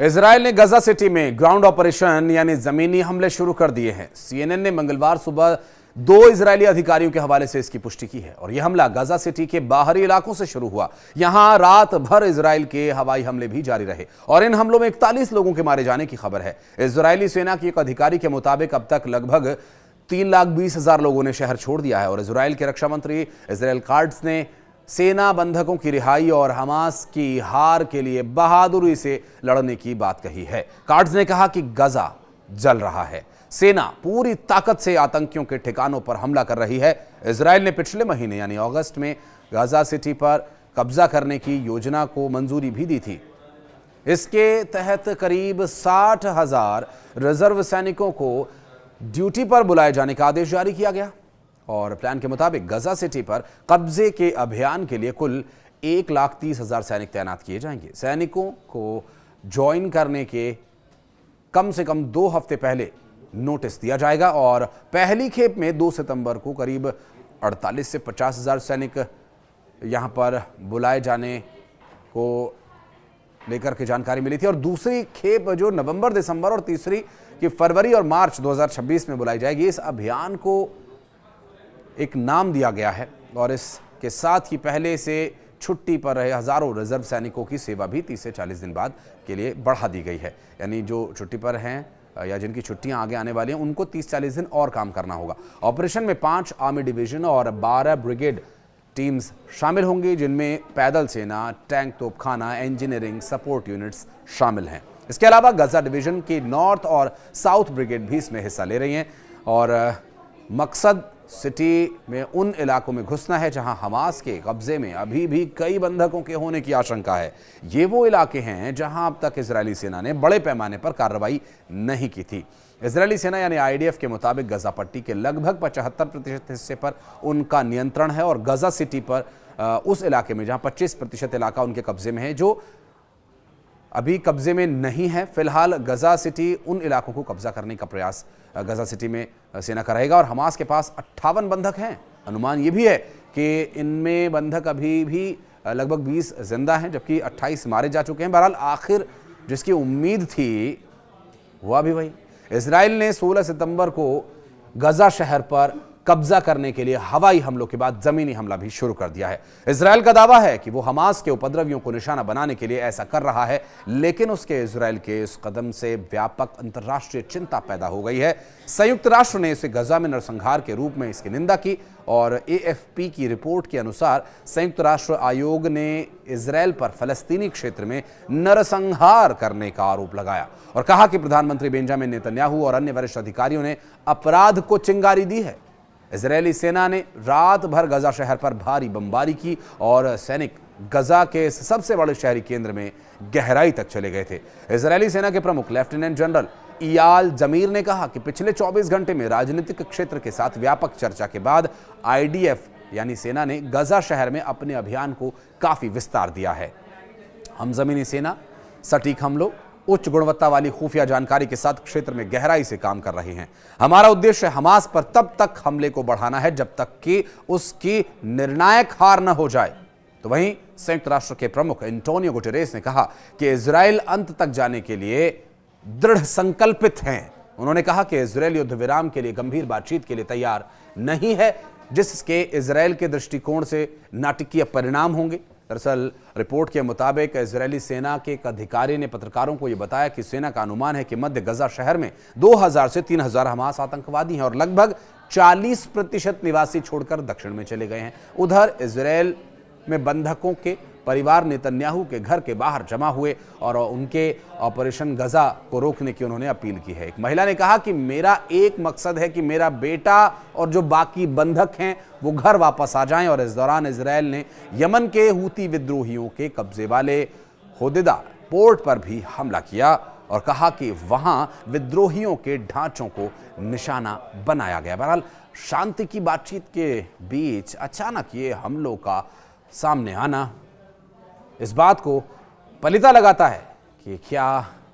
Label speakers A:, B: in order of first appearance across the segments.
A: Israel ने गजा city में ground operation यानी जमीनी हमले शुरू कर दिए हैं। सीएनएन ने मंगलवार सुबह 2 इजरायली अधिकारियों के हवाले से इसकी पुष्टि की है और यह हमला गजा सिटी के बाहरी इलाकों से शुरू हुआ। यहां रात भर इजराइल के हवाई हमले भी जारी रहे और इन हमलों में 41 लोगों के मारे जाने की खबर है। इजरायली सेना की एक अधिकारी के मुताबिक अब तक लगभग 3,20,000 लोगों ने शहर छोड़ दिया है और इजराइल के रक्षा मंत्री इजराइल काट्ज ने सेना बंधकों की रिहाई और हमास की हार के लिए बहादुरी से लड़ने की बात कही है। काट्ज ने कहा कि गजा जल रहा है, सेना पूरी ताकत से आतंकियों के ठिकानों पर हमला कर रही है। इजराइल ने पिछले महीने यानी अगस्त में गजा सिटी पर कब्जा करने की योजना को मंजूरी भी दी थी। इसके तहत करीब 60,000 रिजर्व सैनिकों को ड्यूटी पर बुलाए जाने का आदेश जारी किया गया और प्लान के मुताबिक गजा सिटी पर कब्जे के अभियान के लिए कुल 1,30,000 सैनिक तैनात किए जाएंगे। सैनिकों को ज्वाइन करने के कम से कम 2 हफ्ते पहले नोटिस दिया जाएगा और पहली खेप में 2 सितंबर को करीब 48 से 50,000 सैनिक यहां पर बुलाए जाने को लेकर के जानकारी मिली थी और दूसरी खेप जो नवंबर, दिसंबर और तीसरी की फरवरी और मार्च 2026 में बुलाई जाएगी। इस अभियान को एक नाम दिया गया है और इसके साथ ही पहले से छुट्टी पर रहे हजारों रिजर्व सैनिकों की सेवा भी 30 से 40 दिन बाद के लिए बढ़ा दी गई है। यानी जो छुट्टी पर हैं या जिनकी छुट्टियां आगे आने वाली हैं उनको 30-40 दिन और काम करना होगा। ऑपरेशन में 5 आर्मी डिवीजन और 12 ब्रिगेड टीम्स शामिल होंगी, जिनमें पैदल सेना, टैंक, तोपखाना, इंजीनियरिंग सपोर्ट यूनिट्स शामिल हैं। इसके अलावा गजा डिवीजन की नॉर्थ और साउथ ब्रिगेड भी इसमें हिस्सा ले रही हैं और मकसद सिटी में उन इलाकों में घुसना है जहां हमास के कब्जे में अभी भी कई बंधकों के होने की आशंका है। ये वो इलाके हैं जहां अब तक इजरायली सेना ने बड़े पैमाने पर कार्रवाई नहीं की थी। इजरायली सेना यानी आईडीएफ के मुताबिक गजा पट्टी के लगभग 75% हिस्से पर उनका नियंत्रण है और गजा सिटी पर उस इलाके में जहां 25% इलाका उनके कब्जे में है जो अभी कब्जे में नहीं है। फिलहाल गजा सिटी उन इलाकों को कब्जा करने का प्रयास गजा सिटी में सेना करेगा और हमास के पास 58 बंधक हैं। अनुमान ये भी है कि इनमें बंधक अभी भी लगभग 20 जिंदा हैं जबकि 28 मारे जा चुके हैं। बहरहाल आखिर जिसकी उम्मीद थी हुआ भी वही। इजराइल ने 16 सितंबर को गजा शहर पर कब्जा करने के लिए हवाई हमलों के बाद जमीनी हमला भी शुरू कर दिया है। इजराइल का दावा है कि वो हमास के उपद्रवियों को निशाना बनाने के लिए ऐसा कर रहा है, लेकिन उसके इजराइल के इस कदम से व्यापक अंतर्राष्ट्रीय चिंता पैदा हो गई है। संयुक्त राष्ट्र ने इसे गजा में नरसंहार के रूप में इसकी निंदा की और एएफपी की रिपोर्ट के अनुसार संयुक्त राष्ट्र आयोग ने इजराइल पर फलस्तीनी क्षेत्र में नरसंहार करने का आरोप लगाया और कहा कि प्रधानमंत्री बेंजामिन नेतन्याहू और अन्य वरिष्ठ अधिकारियों ने अपराध को चिंगारी दी है। इजरायली सेना ने रात भर गजा शहर पर भारी बमबारी की और सैनिक गजा के सबसे बड़े शहरी केंद्र में गहराई तक चले गए थे। इजरायली सेना के प्रमुख लेफ्टिनेंट जनरल इयाल जमीर ने कहा कि पिछले 24 घंटे में राजनीतिक क्षेत्र के साथ व्यापक चर्चा के बाद आईडीएफ यानी सेना ने गजा शहर में अपने अभियान को काफी विस्तार दिया है। हम जमीनी सेना सटीक हमलों, उच्च गुणवत्ता वाली खुफिया जानकारी के साथ क्षेत्र में गहराई से काम कर रहे हैं। हमारा उद्देश्य हमास पर तब तक हमले को बढ़ाना है जब तक कि उसकी निर्णायक हार न हो जाए। तो वहीं संयुक्त राष्ट्र के प्रमुख एंटोनियो गुटेरेस ने कहा कि इजराइल अंत तक जाने के लिए दृढ़ संकल्पित हैं। उन्होंने कहा कि इजराइल युद्ध विराम के लिए गंभीर बातचीत के लिए तैयार नहीं है, जिसके इजराइल के दृष्टिकोण से नाटकीय परिणाम होंगे। दरअसल रिपोर्ट के मुताबिक इजरायली सेना के एक अधिकारी ने पत्रकारों को यह बताया कि सेना का अनुमान है कि मध्य गजा शहर में 2,000 से 3,000 हमास आतंकवादी हैं और लगभग 40% निवासी छोड़कर दक्षिण में चले गए हैं। उधर इजरायल में बंधकों के परिवार नेतन्याहू के घर के बाहर जमा हुए और उनके ऑपरेशन गजा को रोकने की उन्होंने अपील की है। एक महिला ने कहा कि मेरा एक मकसद है कि मेरा बेटा और जो बाकी बंधक हैं वो घर वापस आ जाएं और इस दौरान इजरायल ने यमन के हूती विद्रोहियों के कब्जे वाले होदेदा पोर्ट पर भी हमला किया और कहा कि वहां विद्रोहियों के ढांचों को निशाना बनाया गया। बहरहाल शांति की बातचीत के बीच अचानक ये हमलों का सामने आना इस बात को पलीता लगाता है कि क्या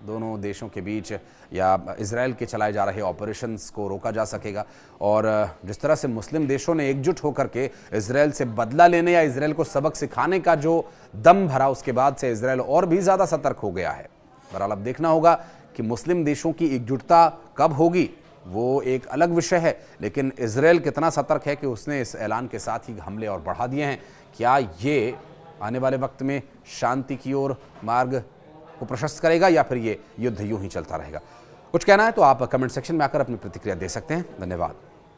A: दोनों देशों के बीच या इजराइल के चलाए जा रहे ऑपरेशंस को रोका जा सकेगा। और जिस तरह से मुस्लिम देशों ने एकजुट होकर के इजराइल से बदला लेने या इजराइल को सबक सिखाने का जो दम भरा, उसके बाद से इजराइल और भी ज़्यादा सतर्क हो गया है। बहरहाल अब देखना होगा कि मुस्लिम देशों की एकजुटता कब होगी, वो एक अलग विषय है। लेकिन इजराइल कितना सतर्क है कि उसने इस ऐलान के साथ ही हमले और बढ़ा दिए हैं। क्या ये आने वाले वक्त में शांति की ओर मार्ग को प्रशस्त करेगा या फिर ये युद्ध यूं ही चलता रहेगा? कुछ कहना है तो आप कमेंट सेक्शन में आकर अपनी प्रतिक्रिया दे सकते हैं। धन्यवाद।